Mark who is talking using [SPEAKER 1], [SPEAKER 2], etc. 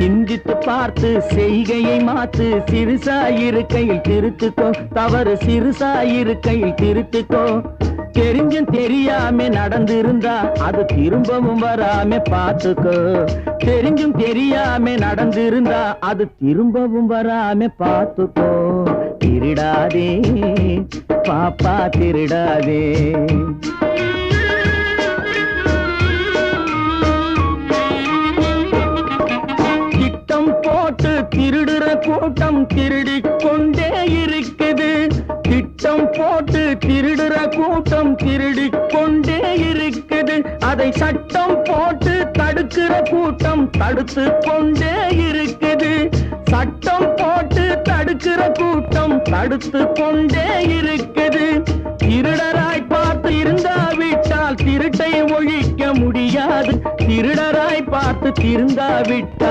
[SPEAKER 1] சிந்தித்து பார்த்து செய்கையை மாத்து, சிறுசாயிருக்கையில் திருத்துக்கோ, தவறு சிறுசாயிருக்கையில் திருத்துக்கோ. தெரிஞ்சும் தெரியாம நடந்திருந்தா அது திரும்பவும் வராம பார்த்துக்கோ. தெரிஞ்சும் தெரியாம நடந்திருந்தா அது திரும்பவும் வராம பார்த்துக்கோ. திருடாதே பாப்பா திருடாதே. திட்டம் போட்டு திருடுற கூட்டம் திருடிக் கொண்டே இருக்குது. திட்டம் போட்டு திருடுற கூட்டம் திருடிக் கொண்டே இருக்குது. அதை சட்டம் போட்டு தடுக்கிற கூட்டம் தடுத்து கொண்டே இருக்குது. சட்டம் போட்டு தடுக்கிற கூட்டம் தடுத்து கொண்டே இருக்குது. திருடராய் பார்த்து இருந்தாவிட்டால் திருட்டை ஒழிக்க முடியாது. திருடராய் பார்த்து திருந்தாவிட்டால்